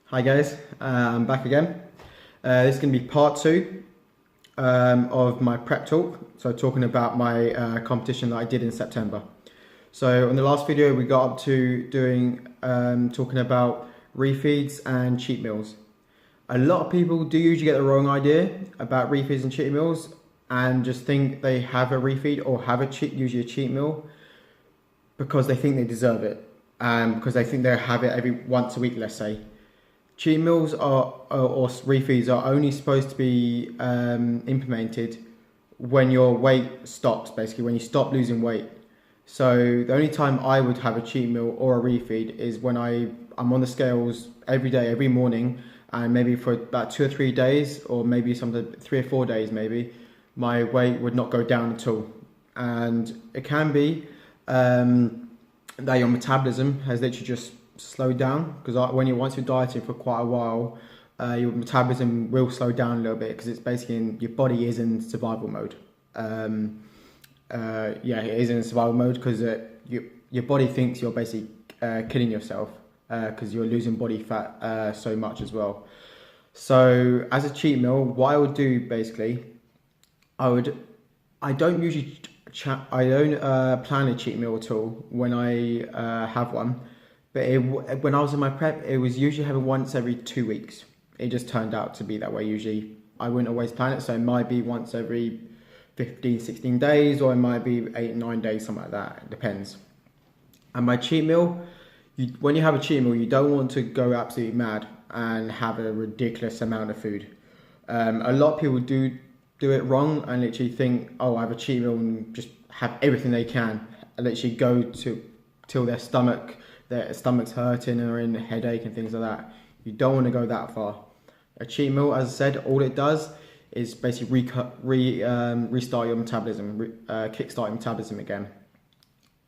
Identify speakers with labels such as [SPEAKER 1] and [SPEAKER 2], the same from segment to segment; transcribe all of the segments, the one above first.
[SPEAKER 1] Hi guys, I'm back again. This is going to be part two of my prep talk. So talking about my competition that I did in September. So in the last video we got up to doing talking about refeeds and cheat meals. A lot of people do usually get the wrong idea about refeeds and cheat meals and just think they have a refeed or have usually a cheat meal because they think they deserve it and because they think they have it every once a week, let's say. Cheat meals or refeeds are only supposed to be implemented when your weight stops, basically when you stop losing weight. So the only time I would have a cheat meal or a refeed is when I'm on the scales every day, every morning, and maybe for about 2 or 3 days, or maybe sometimes 3 or 4 days, maybe my weight would not go down at all. And it can be that your metabolism has literally just slowed down, because once you're dieting for quite a while, your metabolism will slow down a little bit because it's basically your body is in survival mode. Yeah, it is in survival mode because your body thinks you're basically killing yourself because you're losing body fat so much as well. So as a cheat meal, what I would do basically, I don't usually plan a cheat meal at all when I have one. But when I was in my prep, it was usually having once every 2 weeks. It just turned out to be that way usually. I wouldn't always plan it, so it might be once every 15, 16 days, or it might be 8, 9 days, something like that. It depends. And my cheat meal, when you have a cheat meal, you don't want to go absolutely mad and have a ridiculous amount of food. A lot of people do it wrong and literally think, oh, I have a cheat meal and just have everything they can. And literally go till their stomach's hurting or in a headache and things like that. You don't want to go that far. A cheat meal, as I said, all it does is basically restart your metabolism, kickstart your metabolism again.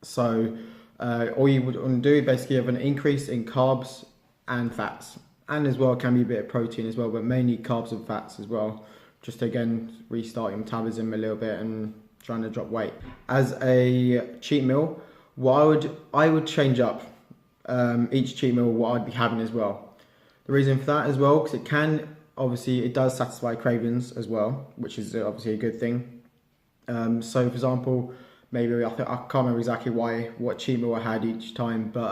[SPEAKER 1] So all you would want to do is basically have an increase in carbs and fats, and as well can be a bit of protein as well, but mainly carbs and fats as well, just to again restart your metabolism a little bit and trying to drop weight. As a cheat meal, what I would change up each cheat meal what I'd be having as well. The reason for that as well, because it does satisfy cravings as well, which is obviously a good thing. So for example, maybe I can't remember exactly what cheat meal I had each time, but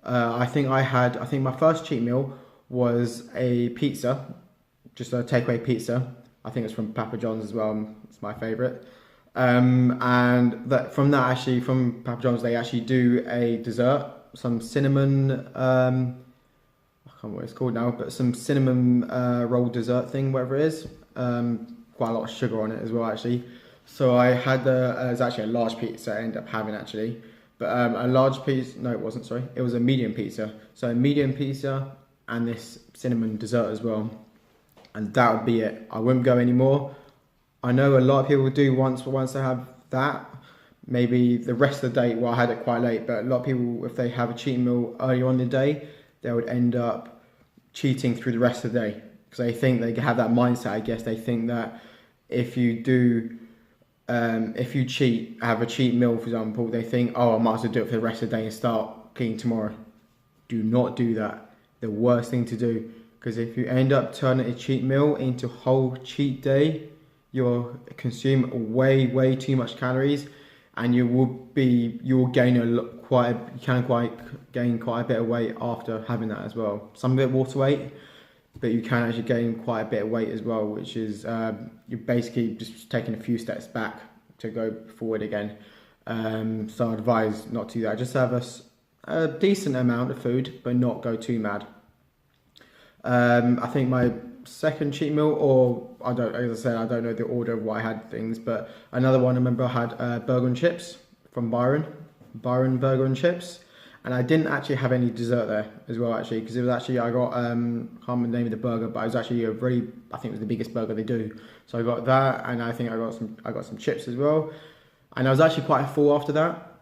[SPEAKER 1] I think my first cheat meal was a pizza, just a takeaway pizza. I think it's from Papa John's as well. It's my favourite. And from Papa John's, they actually do a dessert, some cinnamon, I can't remember what it's called now, but some cinnamon roll dessert thing, whatever it is. Quite a lot of sugar on it as well, actually. So I had it was actually a large pizza I ended up having actually. But a large pizza, no it wasn't, sorry. It was a medium pizza. So a medium pizza and this cinnamon dessert as well. And that would be it. I wouldn't go anymore. I know a lot of people do once they have that. Maybe the rest of the day, well I had it quite late, but a lot of people, if they have a cheat meal earlier on in the day, they would end up cheating through the rest of the day. Because they think they have that mindset, I guess. They think that if you have a cheat meal, for example, they think, oh, I might as well do it for the rest of the day and start cleaning tomorrow. Do not do that. The worst thing to do. Because if you end up turning a cheat meal into a whole cheat day, you'll consume way too much calories, and you will gain gain quite a bit of weight after having that as well. Some of it water weight, but you can actually gain quite a bit of weight as well, which is you're basically just taking a few steps back to go forward again. So I advise not to do that. Just have a decent amount of food, but not go too mad. I think my second cheat meal, or as I said, I don't know the order of why I had things, but another one I remember I had burger and chips from Byron Burger and Chips, and I didn't actually have any dessert there as well actually, because it was actually, I got I can't remember the name of the burger, but it was actually I think it was the biggest burger they do. So I got that, and I think I got some chips as well, and I was actually quite full after that.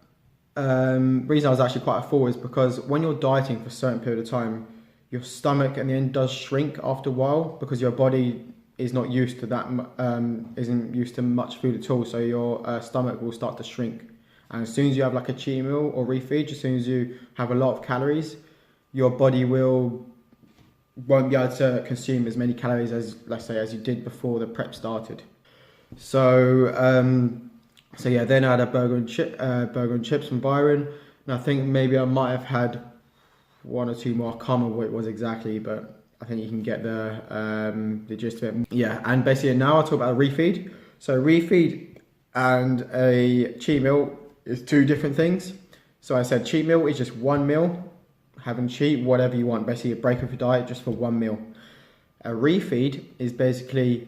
[SPEAKER 1] Reason I was actually quite full is because when you're dieting for a certain period of time, your stomach in the end does shrink after a while, because your body is not used to that, isn't used to much food at all. So your stomach will start to shrink. And as soon as you have like a cheat meal or refeed, as soon as you have a lot of calories, your body will won't be able to consume as many calories as, let's say, as you did before the prep started. So so yeah, then I had a burger and chips from Byron, and I think maybe I might have had one or two more. I can't remember what it was exactly, but I think you can get the gist of it. Yeah, and basically now I'll talk about a refeed. So refeed and a cheat meal is two different things. So I said cheat meal is just one meal, having cheat, whatever you want, basically a break of your diet just for one meal. A refeed is basically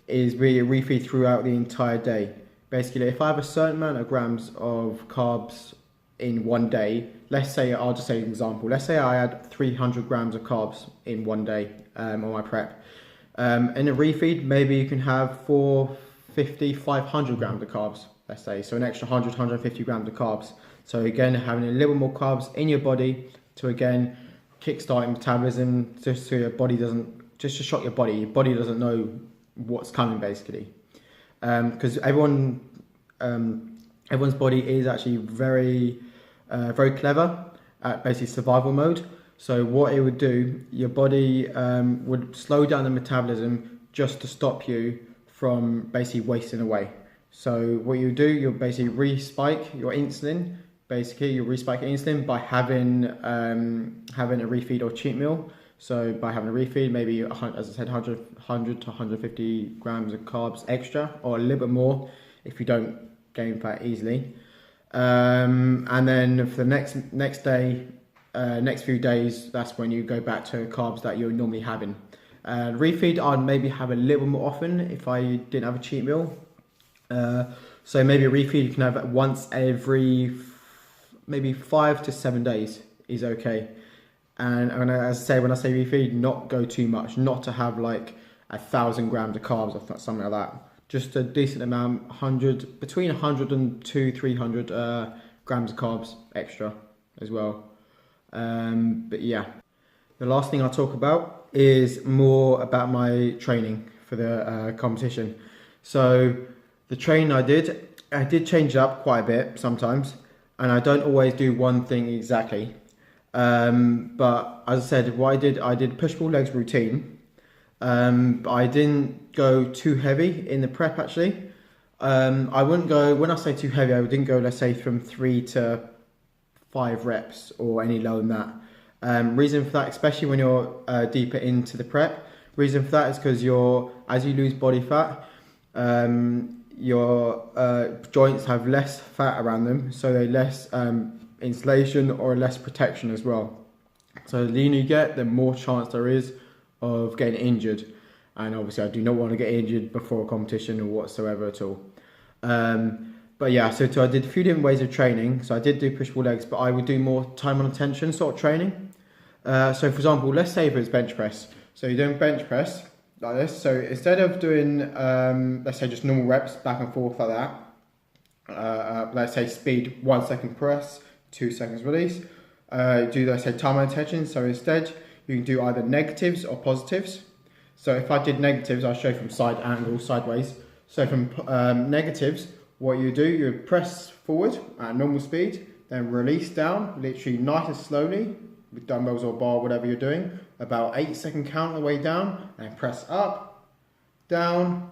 [SPEAKER 1] really a refeed throughout the entire day. Basically, if I have a certain amount of grams of carbs in one day, let's say, I'll just say an example, let's say I had 300 grams of carbs in one day on my prep. In a refeed, maybe you can have 450, 500 grams of carbs, let's say, so an extra 100, 150 grams of carbs. So again, having a little more carbs in your body to again kickstart metabolism, just so your body doesn't, just to shock your body doesn't know what's coming basically. Because everyone's body is actually very clever at basically survival mode. So what it would do, your body would slow down the metabolism just to stop you from basically wasting away. So what you do, you'll basically respike your insulin. Basically, you'll respike your insulin by having a refeed or cheat meal. So by having a refeed, maybe, as I said, 100 to 150 grams of carbs extra, or a little bit more if you don't gain fat easily. And then for the next day, next few days, that's when you go back to carbs that you're normally having. Refeed, I'd maybe have a little more often if I didn't have a cheat meal. So maybe a refeed you can have once every maybe 5 to 7 days is okay. And as I say, when I say refeed, not go too much, not to have like 1,000 grams of carbs or something like that. Just a decent amount, between 100 and 300 grams of carbs extra as well. But yeah, the last thing I'll talk about is more about my training for the competition. So the training I did change it up quite a bit sometimes, and I don't always do one thing exactly. But as I said, what I did push-pull legs routine. But I didn't go too heavy in the prep actually. I wouldn't go, when I say too heavy, I didn't go, let's say, from 3 to 5 reps or any lower than that. Reason for that, especially when you're deeper into the prep, reason for that is because as you lose body fat, your joints have less fat around them, so they less insulation or less protection as well. So the leaner you get, the more chance there is of getting injured. And obviously I do not want to get injured before a competition or whatsoever at all. But yeah, so I did a few different ways of training. So I did do push-pull legs, but I would do more time on attention sort of training. So for example, let's say if it's bench press. So you're doing bench press like this. So instead of doing, let's say just normal reps back and forth like that, let's say speed, 1 second press, 2 seconds release, do, let's say, time on attention. So instead you can do either negatives or positives. So if I did negatives, I'll show from side angle, sideways. So from negatives, what you do, you press forward at normal speed, then release down, literally nice and slowly, with dumbbells or bar, whatever you're doing, about 8-second count on the way down, and press up, down,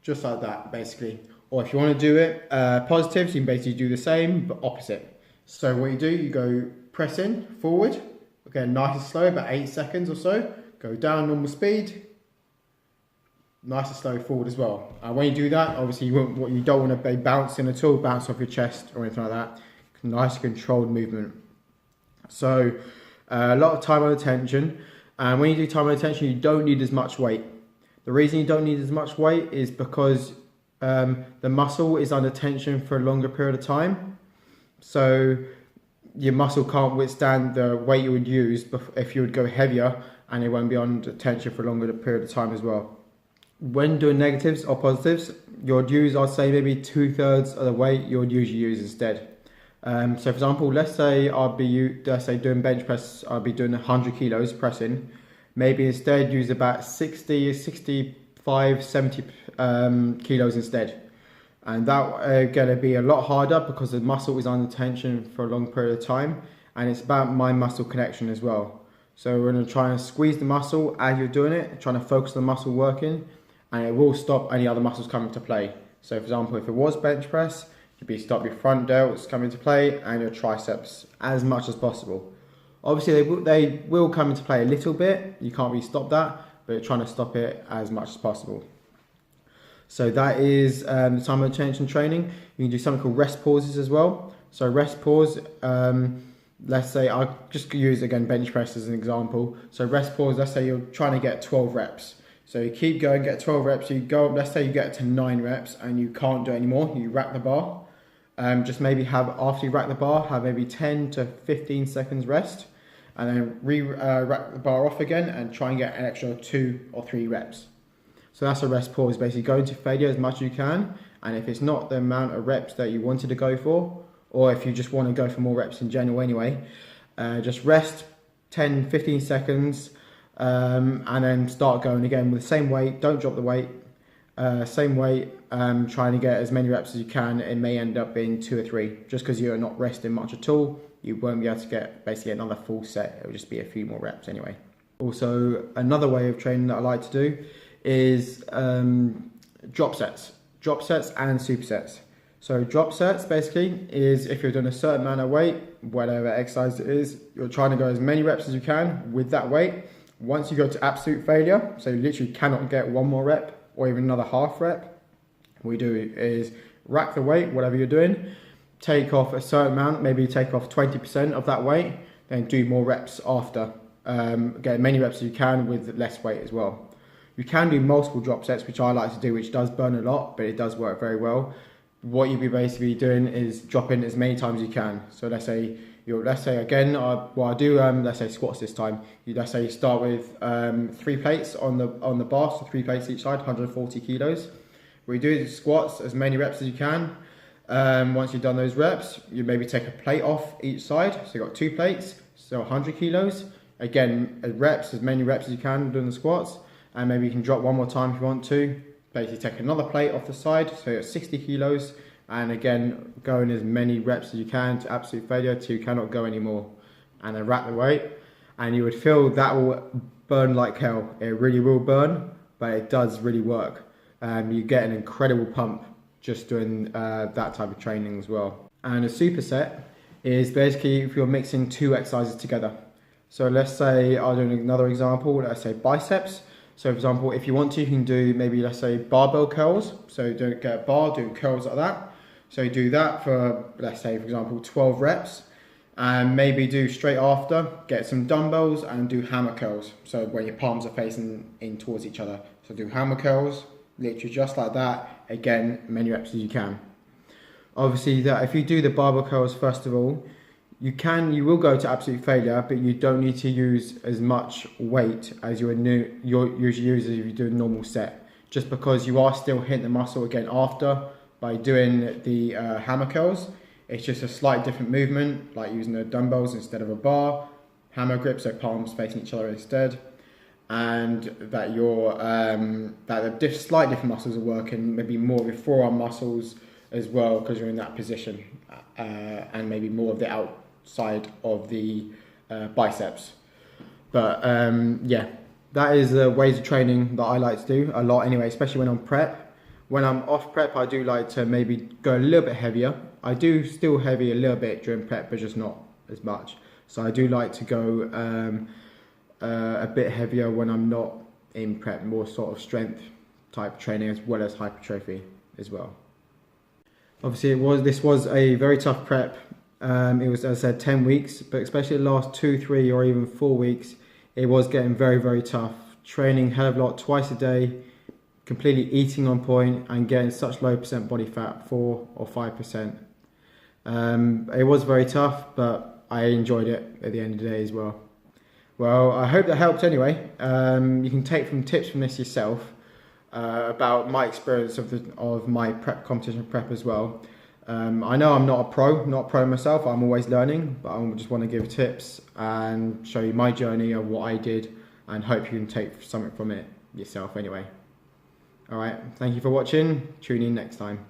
[SPEAKER 1] just like that, basically. Or if you want to do it positives, you can basically do the same, but opposite. So what you do, you go press in, forward, again, nice and slow, about 8 seconds or so, go down normal speed, nice and slow forward as well. And when you do that, obviously you don't want to be bouncing at all, bounce off your chest or anything like that. Nice controlled movement. So a lot of time on attention. And when you do time on attention, you don't need as much weight. The reason you don't need as much weight is because the muscle is under tension for a longer period of time. So your muscle can't withstand the weight you would use if you would go heavier, and it won't be under tension for a longer period of time as well. When doing negatives or positives, you would use, I'd say, maybe 2/3 of the weight you would usually use instead. So for example, let's say doing bench press, I'll be doing 100 kilos pressing. Maybe instead use about 60, 65, 70 kilos instead. And that going to be a lot harder because the muscle is under tension for a long period of time, and it's about mind-muscle connection as well. So we're going to try and squeeze the muscle as you're doing it, trying to focus on the muscle working, and it will stop any other muscles coming to play. So for example, if it was bench press, you'd be stop your front delts coming to play and your triceps as much as possible. Obviously they will come into play a little bit, you can't really stop that, but you're trying to stop it as much as possible. So that is the time of attention training. You can do something called rest pauses as well. So rest pause, let's say, I'll just use again bench press as an example. So rest pause, let's say you're trying to get 12 reps. So you keep going, get 12 reps, you go, let's say you get to 9 reps and you can't do it anymore, you rack the bar. Just maybe have, after you rack the bar, have maybe 10 to 15 seconds rest, and then rack the bar off again and try and get an extra 2 or 3 reps. So that's a rest pause, basically go into failure as much as you can, and if it's not the amount of reps that you wanted to go for, or if you just want to go for more reps in general anyway, just rest 10-15 seconds, and then start going again with the same weight. Don't drop the weight, same weight, trying to get as many reps as you can. It may end up being 2 or 3, just because you're not resting much at all. You won't be able to get basically another full set. It will just be a few more reps anyway. Also, another way of training that I like to do is drop sets and supersets. So drop sets basically is if you're doing a certain amount of weight, whatever exercise it is, you're trying to go as many reps as you can with that weight. Once you go to absolute failure, so you literally cannot get one more rep or even another half rep, what we do is rack the weight, whatever you're doing, take off a certain amount, maybe take off 20% of that weight, then do more reps after. Get as many reps as you can with less weight as well. You can do multiple drop sets, which I like to do, which does burn a lot, but it does work very well. What you'll be basically doing is dropping as many times as you can. So let's say again, what I do, let's say squats this time. Let's say you start with 3 plates on the bar, so 3 plates each side, 140 kilos. We do squats as many reps as you can. Once you've done those reps, you maybe take a plate off each side. So you've got 2 plates, so 100 kilos. Again, as many reps as you can doing the squats. And maybe you can drop one more time if you want to. Basically take another plate off the side, so you're 60 kilos. And again, go in as many reps as you can to absolute failure till you cannot go anymore. And then rack the weight. And you would feel that will burn like hell. It really will burn, but it does really work. You get an incredible pump just doing that type of training as well. And a superset is basically if you're mixing 2 exercises together. So let's say, I'll do another example, let's say biceps. So for example, if you want to, you can do maybe, let's say, barbell curls. So don't get a bar, do curls like that. So you do that for, let's say, for example, 12 reps. And maybe do straight after, get some dumbbells and do hammer curls. So when your palms are facing in towards each other. So do hammer curls, literally just like that. Again, many reps as you can. Obviously, if you do the barbell curls first of all, you will go to absolute failure, but you don't need to use as much weight as you usually use if you do a normal set, just because you are still hitting the muscle again after by doing the hammer curls. It's just a slight different movement, like using the dumbbells instead of a bar, hammer grip, so palms facing each other instead, and that the slight different muscles are working, maybe more of your forearm muscles as well, because you're in that position, and maybe more of the outside of the biceps. But yeah, that is the ways of training that I like to do a lot anyway, especially when I'm prep. When I'm off prep, I do like to maybe go a little bit heavier. I do still heavy a little bit during prep, but just not as much. So I do like to go a bit heavier when I'm not in prep, more sort of strength type training as well as hypertrophy as well. Obviously, this was a very tough prep. It was, as I said, 10 weeks, but especially the last 2, 3, or even 4 weeks, it was getting very, very tough. Training hell of a lot, twice a day, completely eating on point, and getting such low percent body fat, 4 or 5%. It was very tough, but I enjoyed it at the end of the day as well. Well, I hope that helped anyway. You can take some tips from this yourself. About my experience of my competition prep as well. I know I'm not a pro myself, I'm always learning, but I just want to give tips and show you my journey of what I did, and hope you can take something from it yourself anyway. Alright, thank you for watching, tune in next time.